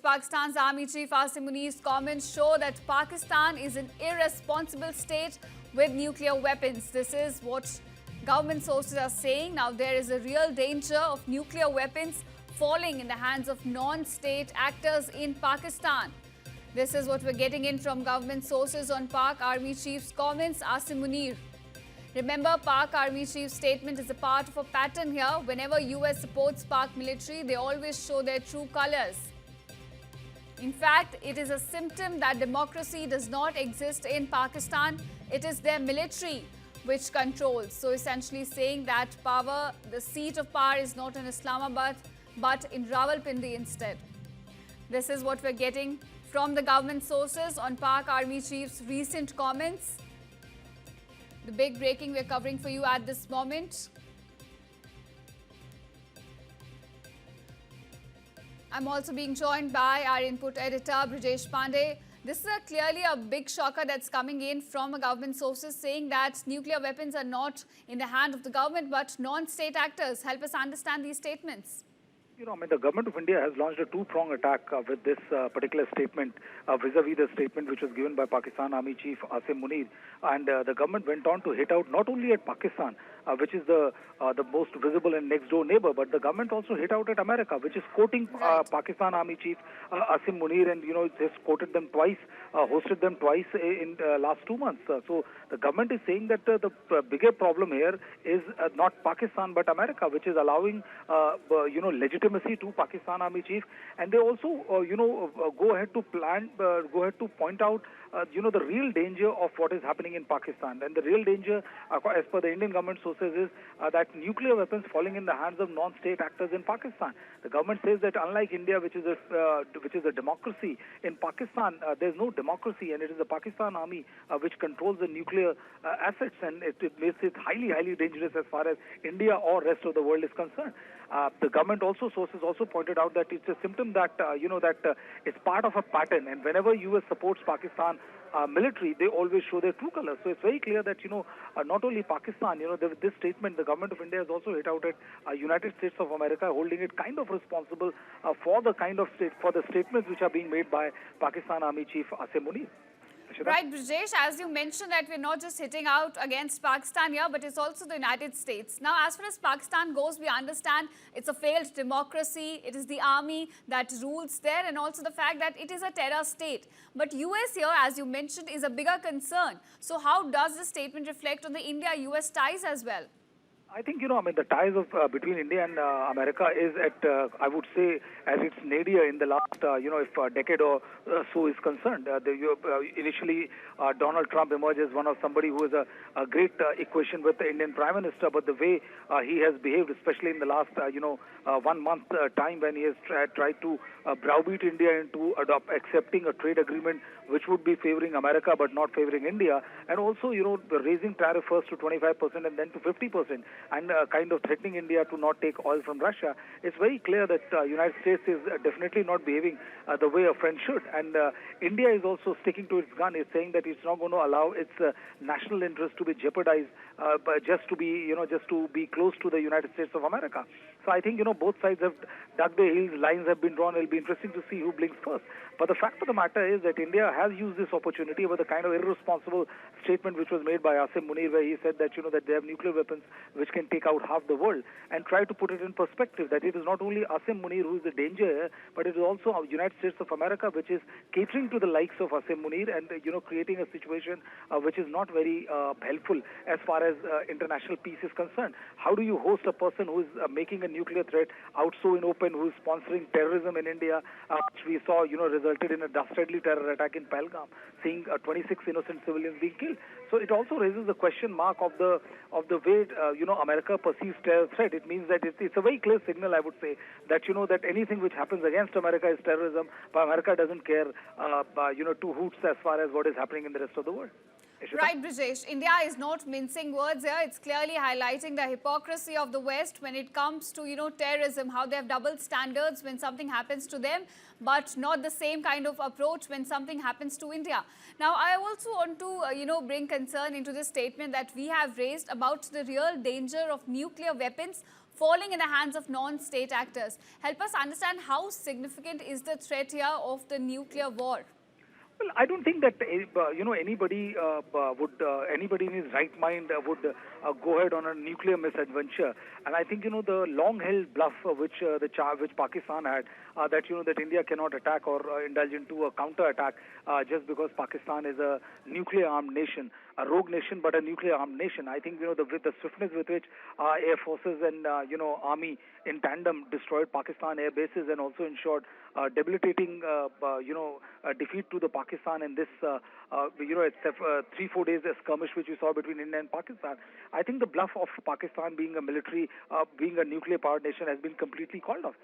Pakistan's Army Chief Asim Munir's comments show that Pakistan is an irresponsible state with nuclear weapons. This is what government sources are saying. Now, there is a real danger of nuclear weapons falling in the hands of non-state actors in Pakistan. This is what we're getting in from government sources on Pak Army Chief's comments. Asim Munir. Remember, Pak Army Chief's statement is a part of a pattern here. Whenever US supports Pak military, they always show their true colors. In fact, it is a symptom that democracy does not exist in Pakistan. It is their military which controls. So essentially saying that power, the seat of power is not in Islamabad, but in Rawalpindi instead. This is what we're getting from the government sources on Pak Army Chief's recent comments. The big breaking we're covering for you at this moment. I'm also being joined by our input editor, Brijesh Pandey. This is clearly a big shocker that's coming in from government sources saying that nuclear weapons are not in the hand of the government but non-state actors. Help us understand these statements. The government of India has launched a two-pronged attack with this particular statement vis-a-vis the statement which was given by Pakistan Army Chief Asim Munir. And the government went on to hit out not only at Pakistan, which is the most visible and next-door neighbor, but the government also hit out at America, which is quoting Pakistan Army Chief Asim Munir, and has quoted them twice, hosted them twice in last 2 months. So the government is saying that the bigger problem here is not Pakistan but America, which is allowing legitimacy to Pakistan Army Chief, and they also go ahead to point out the real danger of what is happening in Pakistan. And the real danger, as per the Indian government sources, is that nuclear weapons falling in the hands of non-state actors in Pakistan. The government says that unlike India, which is a democracy, in Pakistan there's no democracy, and it is the Pakistan Army which controls the nuclear assets, and it makes it highly, highly dangerous as far as India or rest of the world is concerned. The government sources also pointed out that it's a symptom that it's part of a pattern, and whenever US supports Pakistan military, they always show their true colors. So it's very clear that not only Pakistan, with this statement, the government of India has also hit out at United States of America, holding it kind of responsible for the statements which are being made by Pakistan Army Chief Asim Munir. Right, Brijesh, as you mentioned that we're not just hitting out against Pakistan here, but it's also the United States. Now, as far as Pakistan goes, we understand it's a failed democracy. It is the army that rules there, and also the fact that it is a terror state. But US here, as you mentioned, is a bigger concern. So how does this statement reflect on the India-US ties as well? I think, the ties of between India and America is at, I would say, at its nadir in the last, if a decade or so is concerned. Initially, Donald Trump emerged as somebody who is a great equation with the Indian Prime Minister, but the way he has behaved, especially in the last, 1 month time when he has tried to browbeat India into accepting a trade agreement which would be favoring America but not favoring India, and also, raising tariff first to 25% and then to 50%. And kind of threatening India to not take oil from Russia, it's very clear that United States is definitely not behaving the way a friend should. And India is also sticking to its gun. It's saying that it's not going to allow its national interest to be jeopardized just to be close to the United States of America. So I think, both sides have dug their heels, lines have been drawn. It'll be interesting to see who blinks first. But the fact of the matter is that India has used this opportunity with a kind of irresponsible statement which was made by Asim Munir, where he said that, that they have nuclear weapons which can take out half the world, and try to put it in perspective that it is not only Asim Munir who is the danger here, but it is also the United States of America which is catering to the likes of Asim Munir and, creating a situation which is not very helpful as far as international peace is concerned. How do you host a person who is making a nuclear threat out so in open, who is sponsoring terrorism in India, which we saw, resulted in a dastardly terror attack in Pahalgam, seeing 26 innocent civilians being killed. So it also raises the question mark of the way America perceives terror threat. It means that it's a very clear signal, I would say, that that anything which happens against America is terrorism, but America doesn't care two hoots as far as what is happening in the rest of the world. Right, Brijesh. India is not mincing words here. It's clearly highlighting the hypocrisy of the West when it comes to, terrorism, how they have double standards when something happens to them, but not the same kind of approach when something happens to India. Now, I also want to, bring concern into this statement that we have raised about the real danger of nuclear weapons falling in the hands of non-state actors. Help us understand how significant is the threat here of the nuclear war. Well, I don't think that anybody anybody in his right mind would go ahead on a nuclear misadventure. And I think the long-held bluff which Pakistan had, that that India cannot attack or indulge into a counter-attack just because Pakistan is a nuclear-armed nation, a rogue nation, but a nuclear-armed nation. I think with the swiftness with which our air forces and army in tandem destroyed Pakistan air bases and also ensured debilitating defeat to the Pakistan in this 3-4 days skirmish which we saw between India and Pakistan. I think the bluff of Pakistan being a nuclear powered nation has been completely called off.